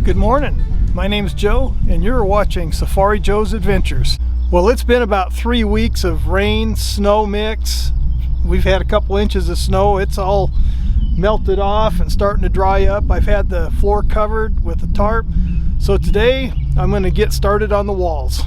Good morning, my name's Joe and you're watching Safari Joe's Adventures. Well, it's been about 3 weeks of rain, snow mix. We've had a couple inches of snow. It's all melted off and starting to dry up. I've had the floor covered with a tarp. So today I'm going to get started on the walls.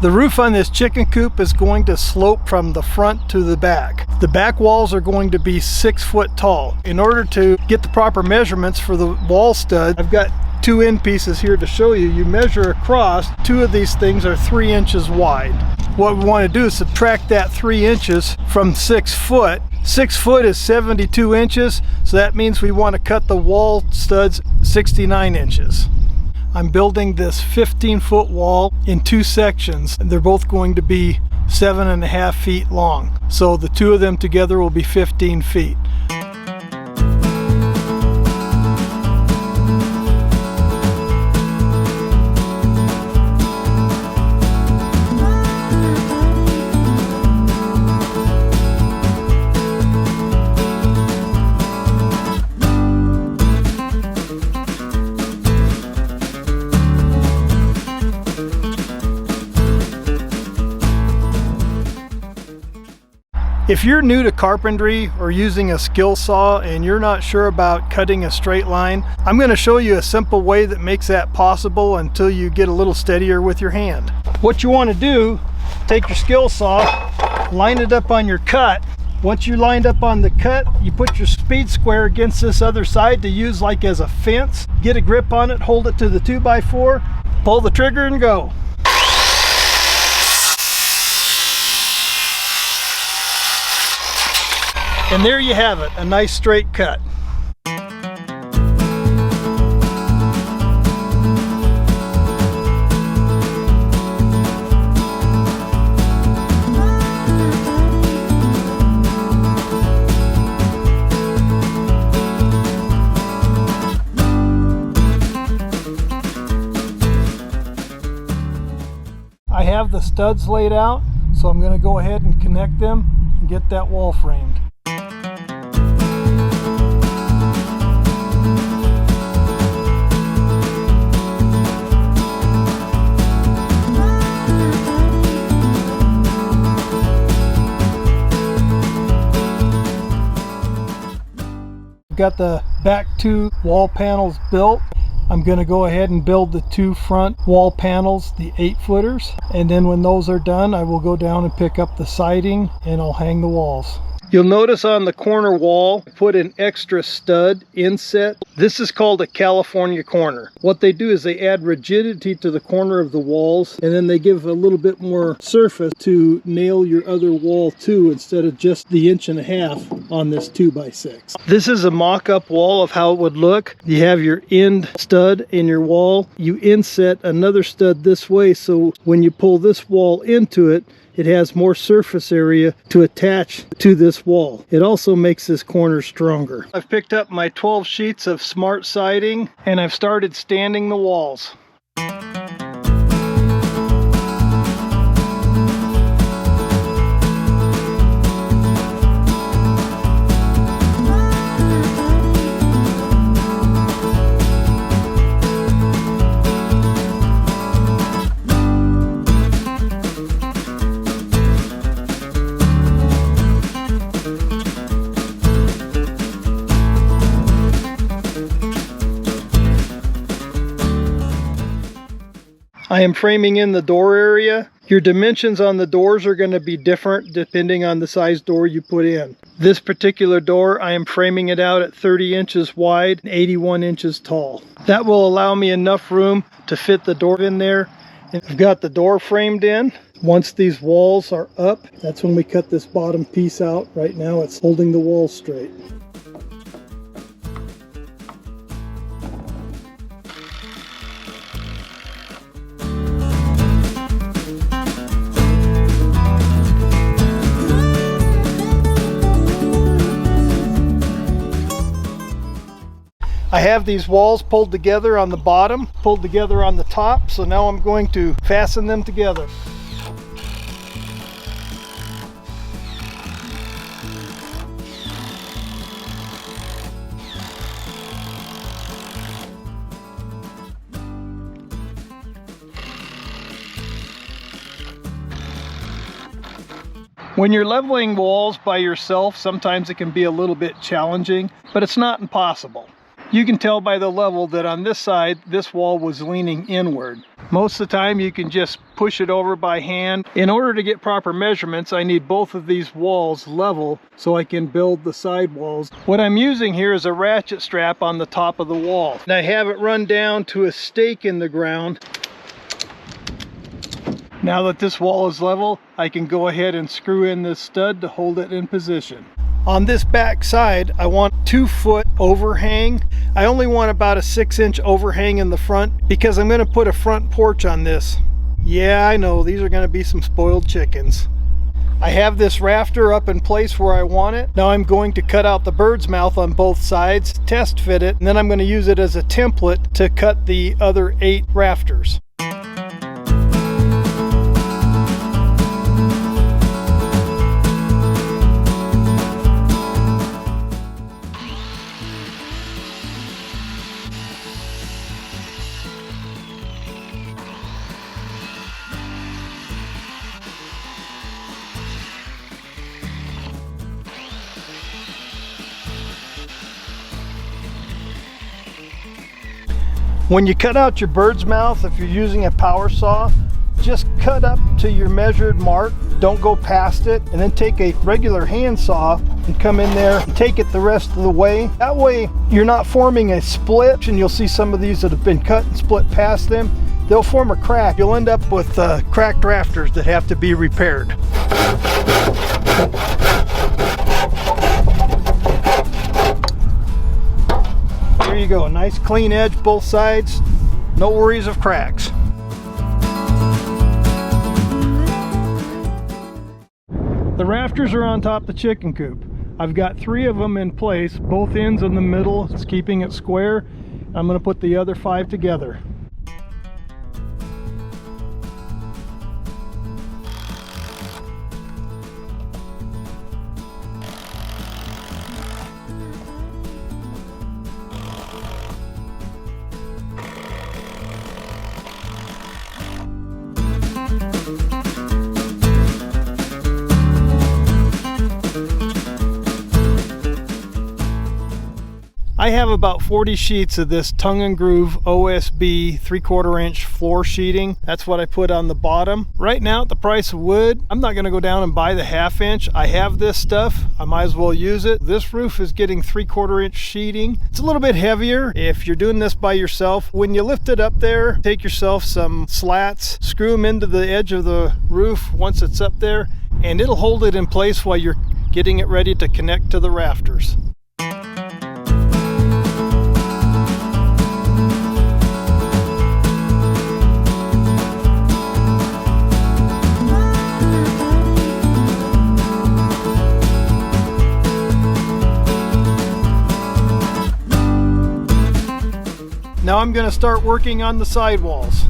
The roof on this chicken coop is going to slope from the front to the back. The back walls are going to be 6 foot tall. In order to get the proper measurements for the wall stud, I've got 2 end pieces here to show you. You measure across, 2 of these things are 3 inches wide. What we want to do is subtract that 3 inches from 6 foot. 6 foot is 72 inches, so that means we want to cut the wall studs 69 inches. I'm building this 15-foot wall in 2 sections, and they're both going to be 7.5 feet long. So the 2 of them together will be 15 feet. If you're new to carpentry or using a skill saw and you're not sure about cutting a straight line, I'm going to show you a simple way that makes that possible until you get a little steadier with your hand. What you want to do, take your skill saw, line it up on your cut. Once you're lined up on the cut, you put your speed square against this other side to use like as a fence. Get a grip on it, hold it to the 2x4, pull the trigger and go. And there you have it, a nice straight cut. I have the studs laid out, so I'm going to go ahead and connect them and get that wall framed. Got the back 2 wall panels built. I'm going to go ahead and build the 2 front wall panels, the 8-footers, and then when those are done I will go down and pick up the siding and I'll hang the walls. You'll notice on the corner wall, I put an extra stud inset. This is called a California corner. What they do is they add rigidity to the corner of the walls, and then they give a little bit more surface to nail your other wall to instead of just the 1.5 inches on this 2x6. This is a mock-up wall of how it would look. You have your end stud in your wall. You inset another stud this way, so when you pull this wall into it, it has more surface area to attach to this wall. It also makes this corner stronger. I've picked up my 12 sheets of smart siding and I've started standing the walls. I am framing in the door area. Your dimensions on the doors are going to be different depending on the size door you put in. This particular door, I am framing it out at 30 inches wide and 81 inches tall. That will allow me enough room to fit the door in there. And I've got the door framed in. Once these walls are up, that's when we cut this bottom piece out. Right now it's holding the wall straight. I have these walls pulled together on the bottom, pulled together on the top, so now I'm going to fasten them together. When you're leveling walls by yourself, sometimes it can be a little bit challenging, but it's not impossible. You can tell by the level that on this side, this wall was leaning inward. Most of the time you can just push it over by hand. In order to get proper measurements, I need both of these walls level so I can build the side walls. What I'm using here is a ratchet strap on the top of the wall. And I have it run down to a stake in the ground. Now that this wall is level, I can go ahead and screw in this stud to hold it in position. On this back side, I want 2-foot overhang. I only want about a 6-inch overhang in the front because I'm going to put a front porch on this. Yeah, I know, these are going to be some spoiled chickens. I have this rafter up in place where I want it. Now I'm going to cut out the bird's mouth on both sides, test fit it, and then I'm going to use it as a template to cut the other 8 rafters. When you cut out your bird's mouth, if you're using a power saw, just cut up to your measured mark. Don't go past it, and then take a regular hand saw and come in there and take it the rest of the way. That way you're not forming a split, and you'll see some of these that have been cut and split past them. They'll form a crack. You'll end up with cracked rafters that have to be repaired. There you go, a nice clean edge both sides, no worries of cracks. The rafters are on top of the chicken coop. I've got 3 of them in place, both ends in the middle, it's keeping it square. I'm going to put the other 5 together. I have about 40 sheets of this tongue and groove OSB 3/4 inch floor sheeting. That's what I put on the bottom. Right now at the price of wood, I'm not going to go down and buy the 1/2 inch. I have this stuff, I might as well use it. This roof is getting 3/4 inch sheeting. It's a little bit heavier if you're doing this by yourself. When you lift it up there, take yourself some slats, screw them into the edge of the roof once it's up there, and it'll hold it in place while you're getting it ready to connect to the rafters. Now I'm going to start working on the sidewalls.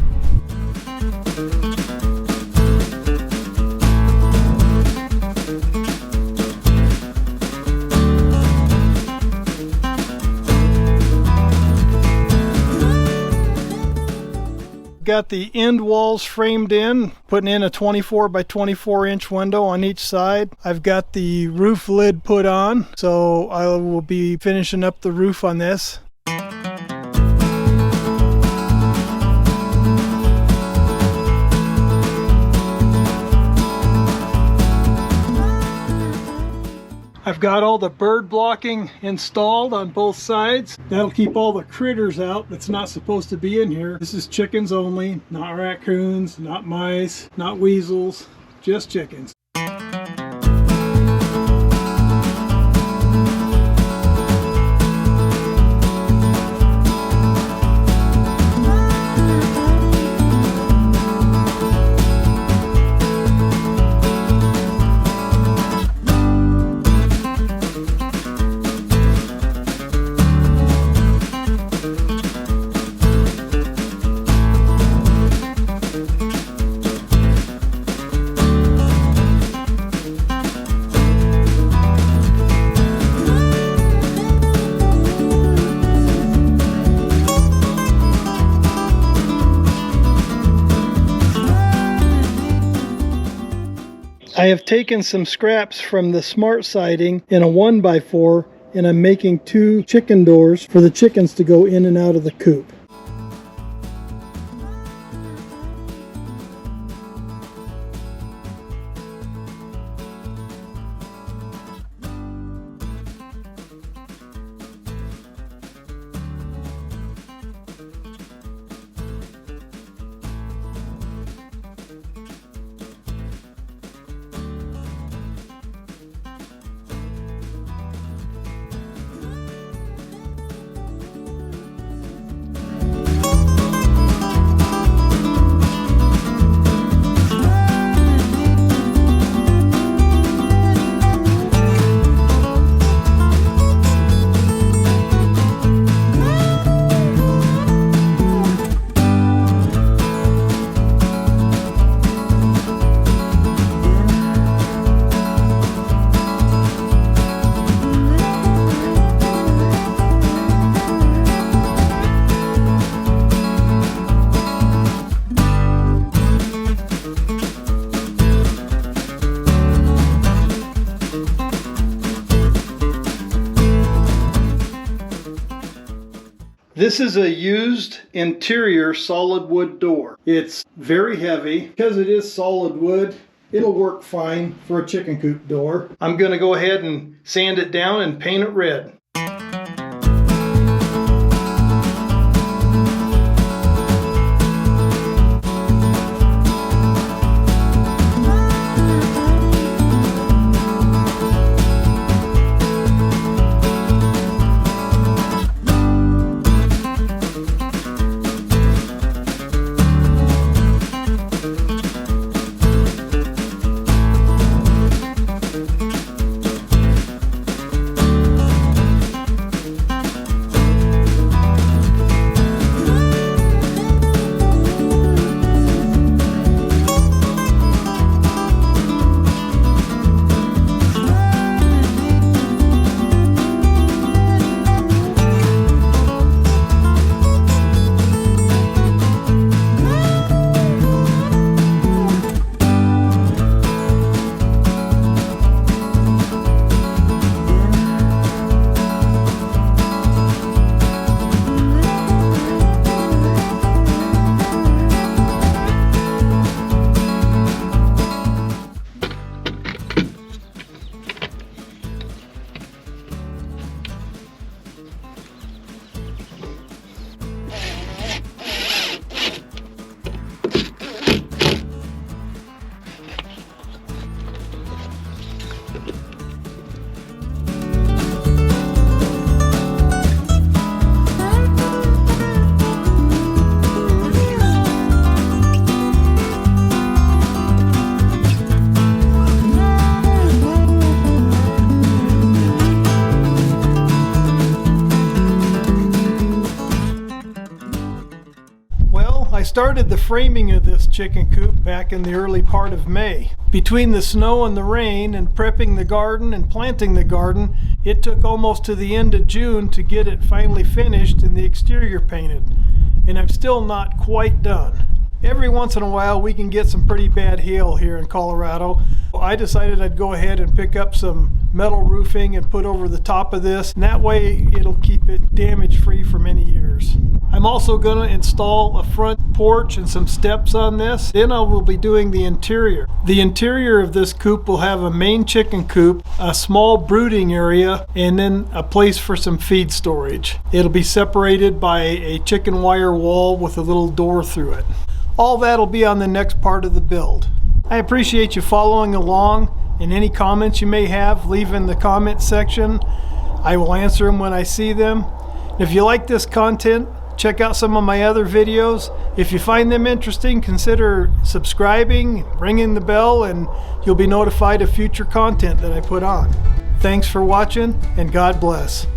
Got the end walls framed in, putting in a 24 by 24 inch window on each side. I've got the roof lid put on, so I will be finishing up the roof on this. I've got all the bird blocking installed on both sides. That'll keep all the critters out that's not supposed to be in here. This is chickens only, not raccoons, not mice, not weasels, just chickens. I have taken some scraps from the smart siding in a 1x4 and I'm making 2 chicken doors for the chickens to go in and out of the coop. This is a used interior solid wood door. It's very heavy. Because it is solid wood, it'll work fine for a chicken coop door. I'm going to go ahead and sand it down and paint it red. I started the framing of this chicken coop back in the early part of May. Between the snow and the rain and prepping the garden and planting the garden, it took almost to the end of June to get it finally finished and the exterior painted. And I'm still not quite done. Every once in a while we can get some pretty bad hail here in Colorado. I decided I'd go ahead and pick up some metal roofing and put over the top of this, and that way it'll keep it damage free for many years. I'm also going to install a front porch and some steps on this. Then I will be doing the interior. The interior of this coop will have a main chicken coop, a small brooding area, and then a place for some feed storage. It'll be separated by a chicken wire wall with a little door through it. All that'll be on the next part of the build. I appreciate you following along, and any comments you may have, leave in the comment section. I will answer them when I see them. If you like this content, check out some of my other videos. If you find them interesting, consider subscribing, ringing the bell, and you'll be notified of future content that I put on. Thanks for watching, and God bless.